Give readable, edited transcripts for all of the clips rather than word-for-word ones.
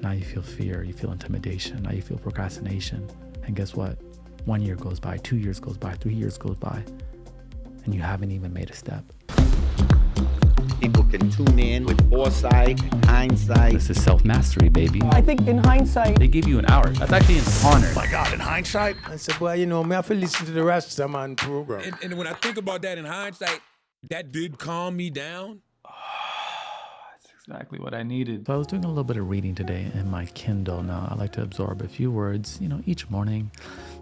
Now you feel fear, you feel intimidation, now you feel procrastination. And guess what? 1 year goes by, 2 years goes by, 3 years goes by, and you haven't even made a step. People can tune in with foresight, hindsight. This is self-mastery, baby. I think in hindsight, They give you an hour. That's actually an honor. My God, in hindsight? I said, well, you know, I have to listen to the rest of my program. And when I think about that in hindsight, that did calm me down. That's exactly what I needed. So I was doing a little bit of reading today in my Kindle. Now, I like to absorb a few words, each morning.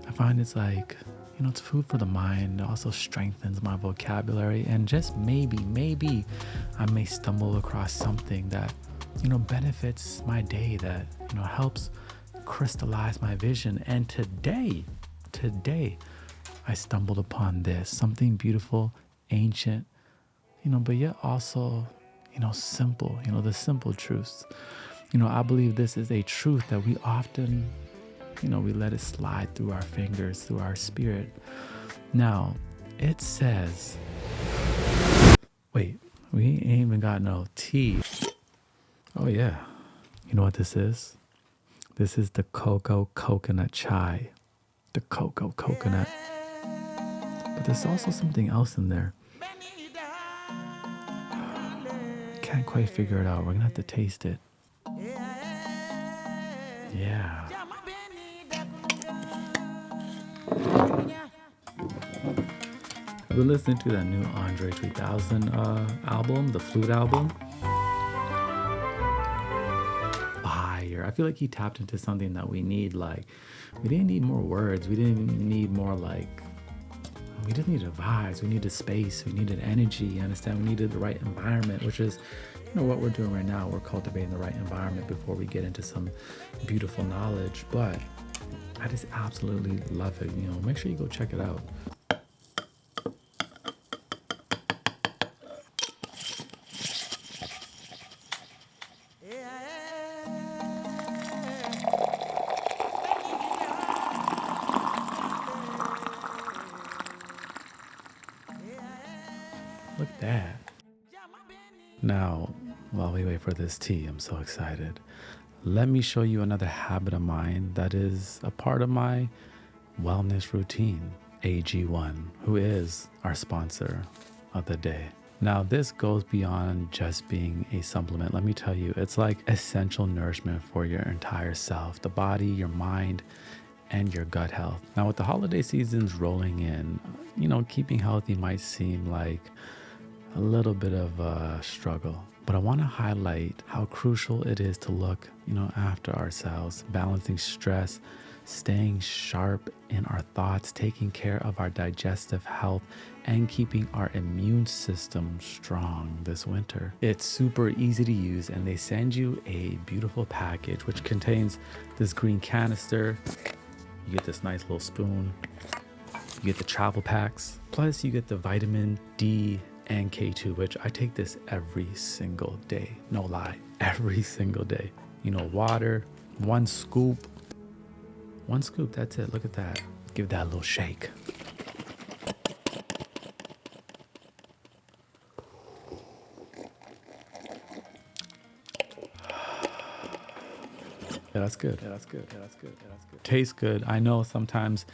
I find it's like, it's food for the mind. It also strengthens my vocabulary. And just maybe I may stumble across something that, benefits my day, that, helps crystallize my vision. And today, I stumbled upon this, something beautiful, ancient, but yet also, simple, the simple truths. I believe this is a truth that we often, we let it slide through our fingers, through our spirit. Now, it says, wait, we ain't even got no tea. Oh yeah. You know what this is? This is the cocoa coconut chai. The cocoa coconut. But there's also something else in there. Can't quite figure it out. We're gonna have to taste it. Yeah. I've been listening to that new Andre 3000 album, the flute album. Fire. I feel like he tapped into something that we need. Like, we didn't need more words. We didn't need more we just needed vibes. We needed space. We needed energy. You understand? We needed the right environment, which is, what we're doing right now. We're cultivating the right environment before we get into some beautiful knowledge. But I just absolutely love it. Make sure you go check it out. Look at that. Now, while we wait for this tea, I'm so excited. Let me show you another habit of mine that is a part of my wellness routine. AG1, who is our sponsor of the day. Now, this goes beyond just being a supplement. Let me tell you, it's like essential nourishment for your entire self, the body, your mind, and your gut health. Now, with the holiday seasons rolling in, keeping healthy might seem like a little bit of a struggle. But I want to highlight how crucial it is to look, after ourselves, balancing stress, staying sharp in our thoughts, taking care of our digestive health, and keeping our immune system strong this winter. It's super easy to use, and they send you a beautiful package which contains this green canister. You get this nice little spoon. You get the travel packs. Plus, you get the vitamin D and K2, which I take this every single day. No lie, every single day. Water, one scoop, that's it. Look at that. Give that a little shake. Yeah, that's good. Tastes good. I know sometimes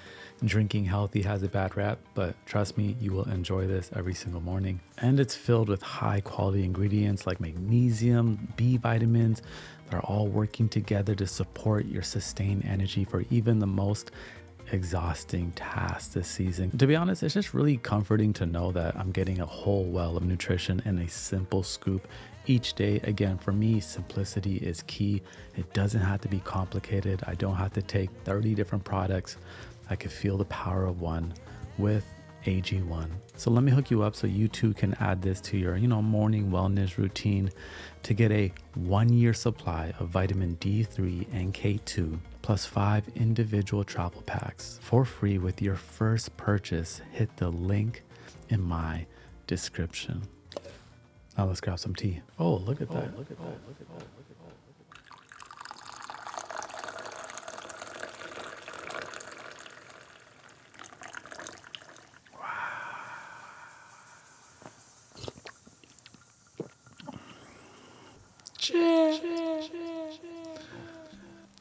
drinking healthy has a bad rap, but trust me, you will enjoy this every single morning. And it's filled with high quality ingredients like magnesium, B vitamins. They're all working together to support your sustained energy for even the most exhausting tasks this season. To be honest, it's just really comforting to know that I'm getting a whole well of nutrition in a simple scoop each day. Again, for me, simplicity is key. It doesn't have to be complicated. I don't have to take 30 different products. I can feel the power of one with AG1. So let me hook you up so you too can add this to your, morning wellness routine to get a 1-year supply of vitamin D3 and K2 plus 5 individual travel packs for free with your first purchase. Hit the link in my description. Now let's grab some tea. Oh, look at that.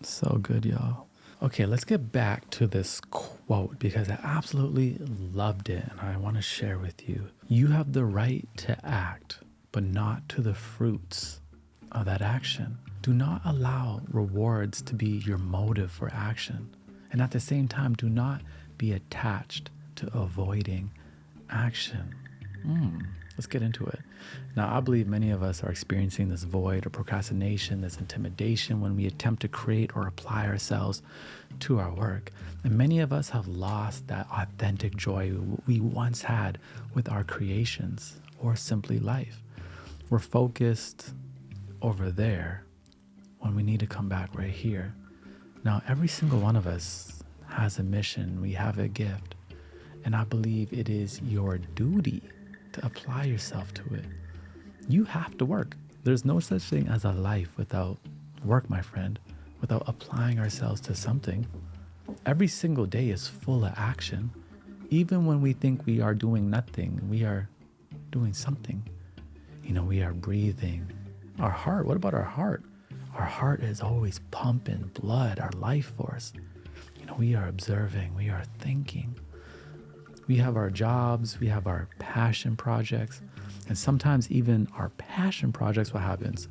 So good, y'all. Okay, let's get back to this quote because I absolutely loved it and I want to share with you. You have the right to act, but not to the fruits of that action. Do not allow rewards to be your motive for action. And at the same time, do not be attached to avoiding action. Let's get into it. Now, I believe many of us are experiencing this void or procrastination, this intimidation when we attempt to create or apply ourselves to our work. And many of us have lost that authentic joy we once had with our creations or simply life. We're focused over there when we need to come back right here. Now, every single one of us has a mission. We have a gift. And I believe it is your duty to apply yourself to it. You have to work. There's no such thing as a life without work, my friend, without applying ourselves to something. Every single day is full of action. Even when we think we are doing nothing, we are doing something. We are breathing. Our heart, what about our heart? Our heart is always pumping blood, our life force. We are observing, we are thinking. We have our jobs, we have our passion projects, and sometimes even our passion projects, what happens?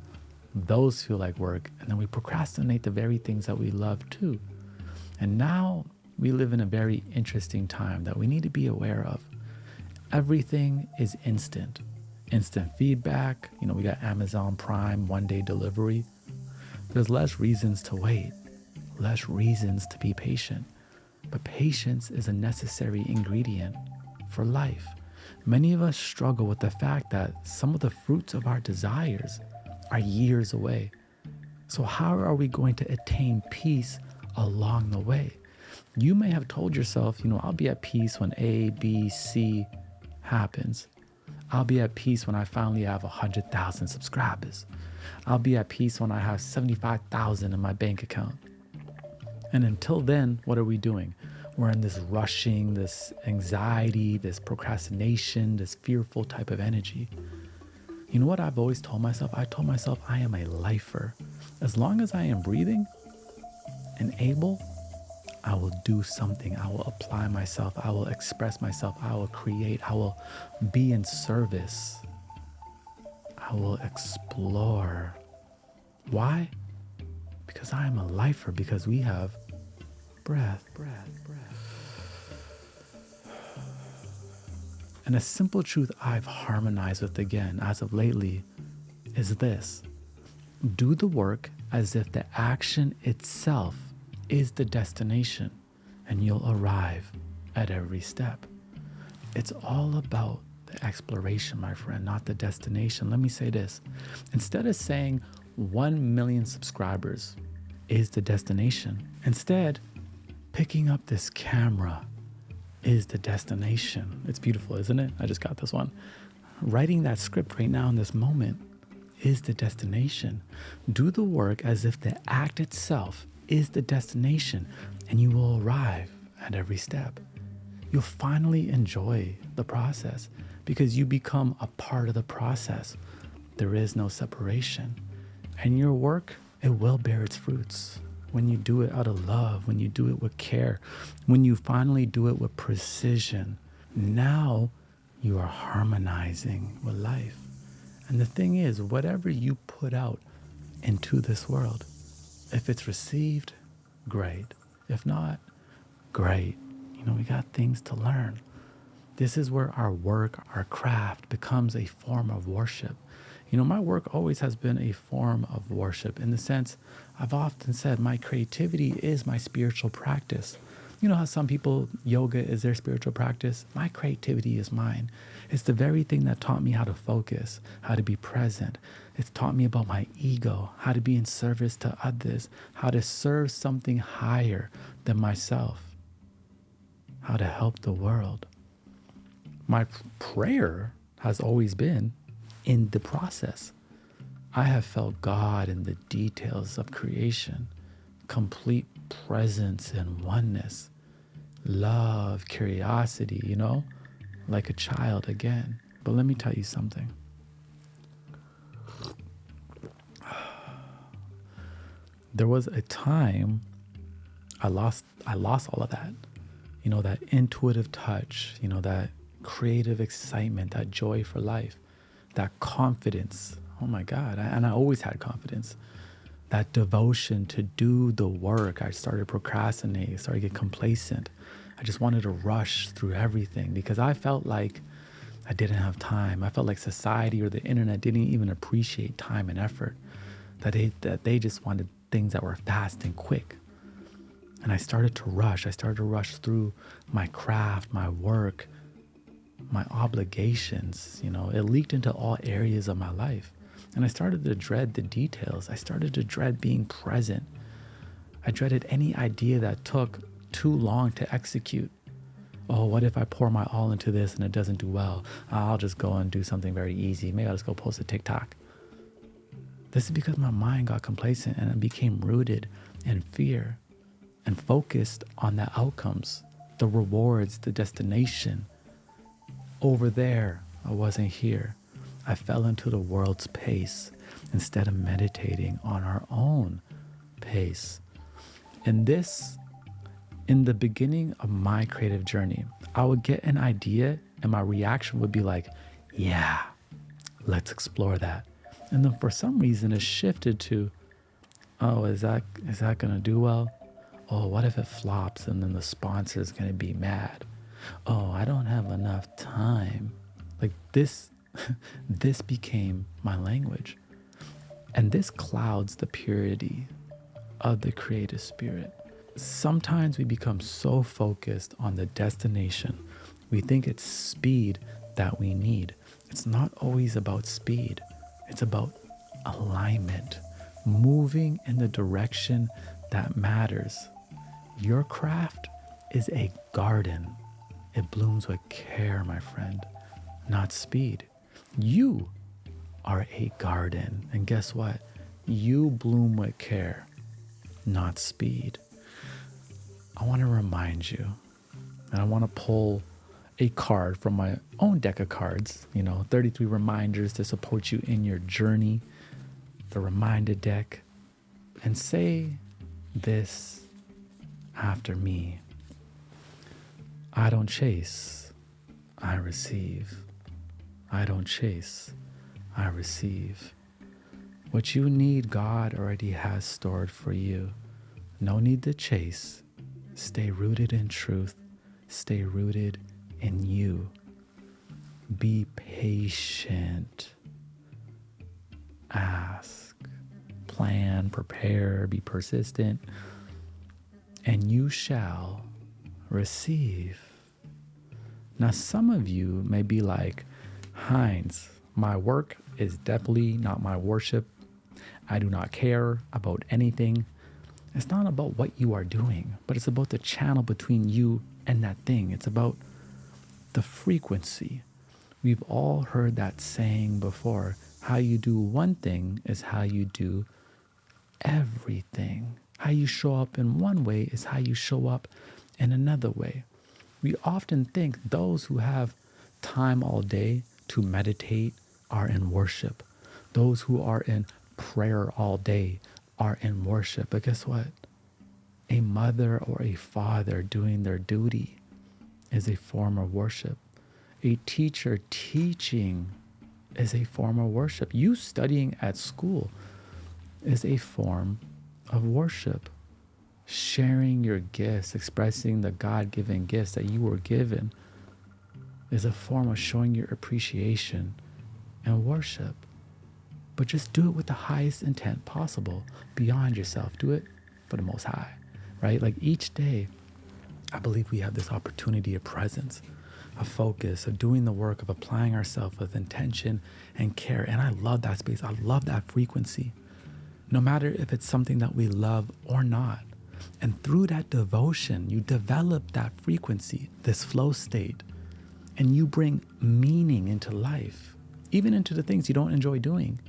Those feel like work, and then we procrastinate the very things that we love too. And now we live in a very interesting time that we need to be aware of. Everything is instant feedback. We got Amazon Prime, 1-day delivery. There's less reasons to wait, less reasons to be patient. But patience is a necessary ingredient for life. Many of us struggle with the fact that some of the fruits of our desires are years away. So how are we going to attain peace along the way? You may have told yourself, I'll be at peace when A, B, C happens. I'll be at peace when I finally have 100,000 subscribers. I'll be at peace when I have 75,000 in my bank account. And until then, what are we doing? We're in this rushing, this anxiety, this procrastination, this fearful type of energy. You know what I've always told myself? I told myself I am a lifer. As long as I am breathing and able, I will do something. I will apply myself. I will express myself. I will create. I will be in service. I will explore. Why? Because I am a lifer, because we have breath. And a simple truth I've harmonized with again as of lately is this. Do the work as if the action itself is the destination, and you'll arrive at every step. It's all about the exploration, my friend, not the destination. Let me say this. Instead of saying 1 million subscribers is the destination, instead, picking up this camera is the destination. It's beautiful, isn't it? I just got this one. Writing that script right now in this moment is the destination. Do the work as if the act itself is the destination, and you will arrive at every step. You'll finally enjoy the process because you become a part of the process. There is no separation. And your work, it will bear its fruits. When you do it out of love, when you do it with care, when you finally do it with precision, now you are harmonizing with life. And the thing is, whatever you put out into this world, if it's received, great. If not, great. We got things to learn. This is where our work, our craft becomes a form of worship. My work always has been a form of worship in the sense I've often said my creativity is my spiritual practice. You know how some people, yoga is their spiritual practice? My creativity is mine. It's the very thing that taught me how to focus, how to be present. It's taught me about my ego, how to be in service to others, how to serve something higher than myself, how to help the world. My prayer has always been in the process. I have felt God in the details of creation, complete presence and oneness, love, curiosity, like a child again. But let me tell you something. there was a time I lost all of that. That intuitive touch, that creative excitement, that joy for life, that confidence. Oh my God. And I always had confidence. That devotion to do the work. I started procrastinating, started to get complacent. I just wanted to rush through everything because I felt like I didn't have time. I felt like society or the internet didn't even appreciate time and effort, that they just wanted things that were fast and quick. And I started to rush. I started to rush through my craft, my work, my obligations. It leaked into all areas of my life. And I started to dread the details. I started to dread being present. I dreaded any idea that took too long to execute. Oh, what if I pour my all into this and it doesn't do well? I'll just go and do something very easy. Maybe I'll just go post a TikTok. This is because my mind got complacent and it became rooted in fear and focused on the outcomes, the rewards, the destination. Over there, I wasn't here. I fell into the world's pace instead of meditating on our own pace. In the beginning of my creative journey, I would get an idea and my reaction would be like, yeah, let's explore that. And then for some reason it shifted to, oh, is that going to do well? Oh, what if it flops and then the sponsor is going to be mad? Oh, I don't have enough time. Like this became my language. And this clouds the purity of the creative spirit. Sometimes we become so focused on the destination, we think it's speed that we need. It's not always about speed. It's about alignment, moving in the direction that matters. Your craft is a garden. It blooms with care, my friend, not speed. You are a garden. And guess what? You bloom with care, not speed. I want to remind you, and I want to pull a card from my own deck of cards, 33 reminders to support you in your journey, the reminder deck, and say this after me. I don't chase, I receive. I don't chase, I receive. What you need, God already has stored for you. No need to chase. Stay rooted in truth. Stay rooted in you. Be patient. Ask, plan, prepare, be persistent, and you shall receive. Now, some of you may be like, HINDZ, my work is definitely not my worship. I do not care about anything. It's not about what you are doing, but it's about the channel between you and that thing. It's about the frequency. We've all heard that saying before. How you do one thing is how you do everything. How you show up in one way is how you show up in another way. We often think those who have time all day to meditate are in worship. Those who are in prayer all day are in worship. But guess what? A mother or a father doing their duty is a form of worship. A teacher teaching is a form of worship. You studying at school is a form of worship. Sharing your gifts, expressing the God-given gifts that you were given is a form of showing your appreciation and worship. But just do it with the highest intent possible, beyond yourself. Do it for the Most High, right? Like each day, I believe we have this opportunity of presence, of focus, of doing the work, of applying ourselves with intention and care. And I love that space. I love that frequency, no matter if it's something that we love or not. And through that devotion, you develop that frequency, this flow state, and you bring meaning into life, even into the things you don't enjoy doing,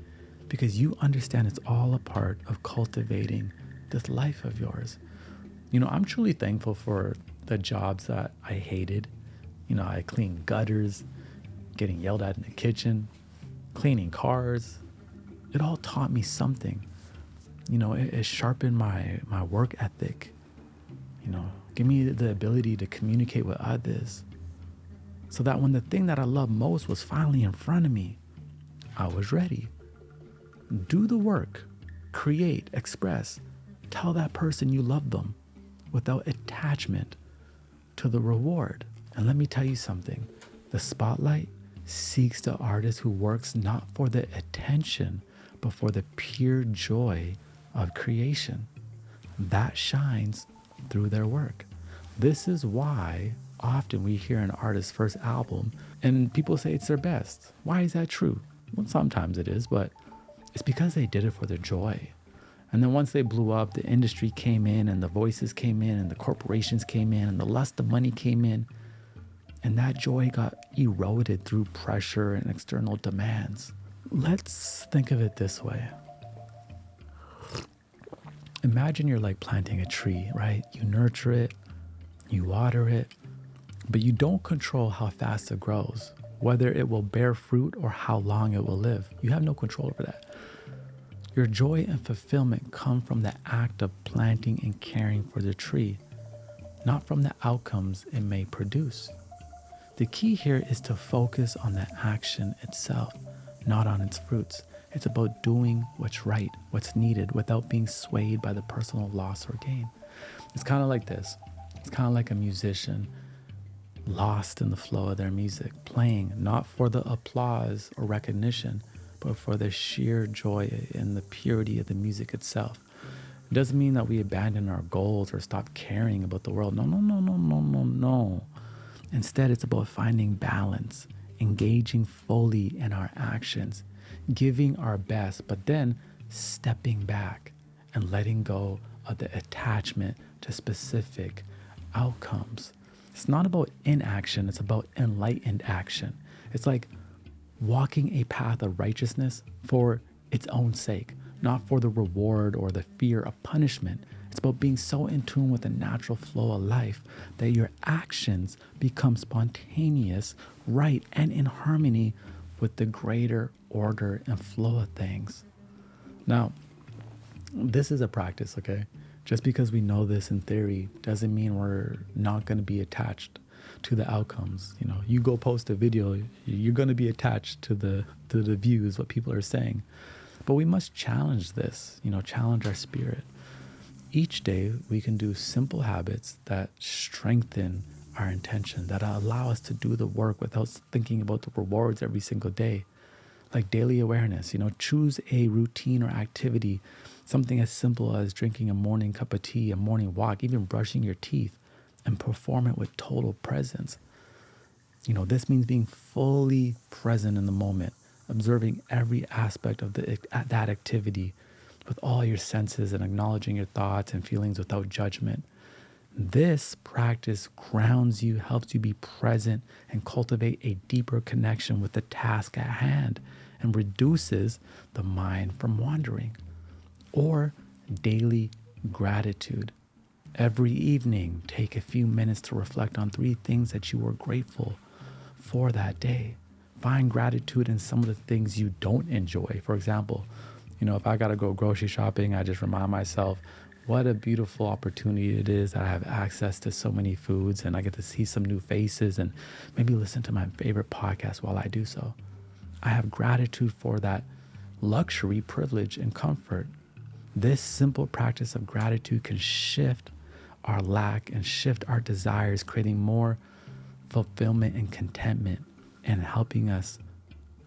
because you understand it's all a part of cultivating this life of yours. I'm truly thankful for the jobs that I hated. I cleaned gutters, getting yelled at in the kitchen, cleaning cars. It all taught me something. It sharpened my work ethic. Give me the ability to communicate with others, so that when the thing that I love most was finally in front of me, I was ready. Do the work, create, express, tell that person you love them without attachment to the reward. And let me tell you something, the spotlight seeks the artist who works not for the attention, but for the pure joy of creation. That shines through their work. This is why often we hear an artist's first album and people say it's their best. Why is that true? Well, sometimes it is, but it's because they did it for their joy. And then once they blew up, the industry came in and the voices came in and the corporations came in and the lust of money came in. And that joy got eroded through pressure and external demands. Let's think of it this way. Imagine you're like planting a tree, right? You nurture it, you water it, but you don't control how fast it grows, whether it will bear fruit or how long it will live. You have no control over that. Your joy and fulfillment come from the act of planting and caring for the tree, not from the outcomes it may produce. The key here is to focus on the action itself, not on its fruits. It's about doing what's right, what's needed, without being swayed by the personal loss or gain. It's kind of like this. It's kind of like a musician lost in the flow of their music, playing not for the applause or recognition, but for the sheer joy and the purity of the music itself. It doesn't mean that we abandon our goals or stop caring about the world. No. Instead, it's about finding balance, engaging fully in our actions, giving our best, but then stepping back and letting go of the attachment to specific outcomes. It's not about inaction, it's about enlightened action. It's like walking a path of righteousness for its own sake, not for the reward or the fear of punishment. It's about being so in tune with the natural flow of life that your actions become spontaneous, right, and in harmony with the greater order and flow of things. Now, this is a practice, okay? Just because we know this in theory doesn't mean we're not going to be attached to the outcomes. You go post a video, you're going to be attached to the views, what people are saying. But we must challenge this, challenge our spirit. Each day we can do simple habits that strengthen our intention, that allow us to do the work without thinking about the rewards every single day. Like daily awareness, choose a routine or activity, something as simple as drinking a morning cup of tea, a morning walk, even brushing your teeth, and perform it with total presence. This means being fully present in the moment, observing every aspect of that activity with all your senses and acknowledging your thoughts and feelings without judgment. This practice grounds you, helps you be present and cultivate a deeper connection with the task at hand and reduces the mind from wandering. Or daily gratitude. Every evening, take a few minutes to reflect on 3 things that you were grateful for that day. Find gratitude in some of the things you don't enjoy. For example, if I got to go grocery shopping, I just remind myself what a beautiful opportunity it is that I have access to so many foods and I get to see some new faces and maybe listen to my favorite podcast while I do so. I have gratitude for that luxury, privilege, and comfort. This simple practice of gratitude can shift our lack and shift our desires, creating more fulfillment and contentment and helping us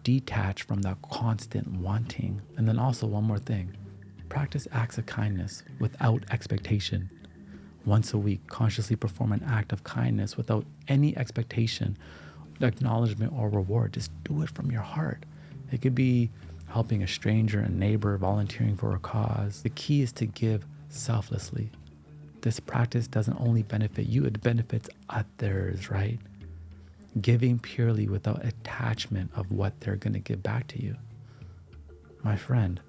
detach from that constant wanting. And then also one more thing, practice acts of kindness without expectation. Once a week, consciously perform an act of kindness without any expectation, acknowledgement, or reward. Just do it from your heart. It could be helping a stranger, a neighbor, volunteering for a cause. The key is to give selflessly. This practice doesn't only benefit you, it benefits others, right? Giving purely without attachment of what they're going to give back to you. My friend,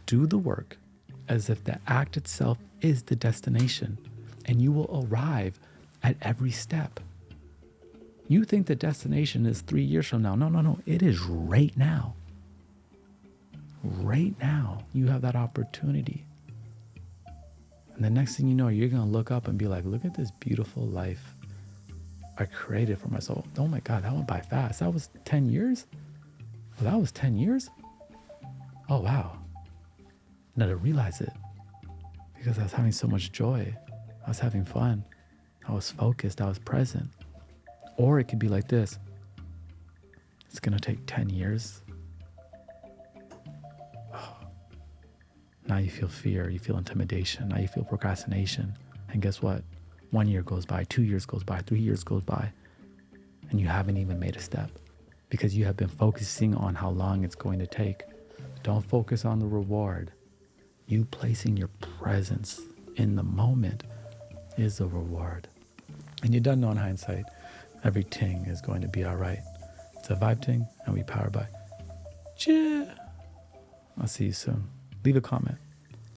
do the work as if the act itself is the destination, and you will arrive at every step. You think the destination is 3 years from now. No. It is right now. Right now, you have that opportunity. And the next thing you know, you're going to look up and be like, look at this beautiful life I created for myself. Oh my God, that went by fast. That was 10 years? Well, that was 10 years? Oh, wow. And I didn't realize it because I was having so much joy. I was having fun. I was focused. I was present. Or it could be like this. It's going to take 10 years. Oh. Now you feel fear. You feel intimidation. Now you feel procrastination. And guess what? 1 year goes by, 2 years goes by, 3 years goes by, and you haven't even made a step because you have been focusing on how long it's going to take. Don't focus on the reward. You placing your presence in the moment is the reward. And you don't know in hindsight, everything is going to be all right. It's a vibe ting, and we power by. Cheer. I'll see you soon. Leave a comment.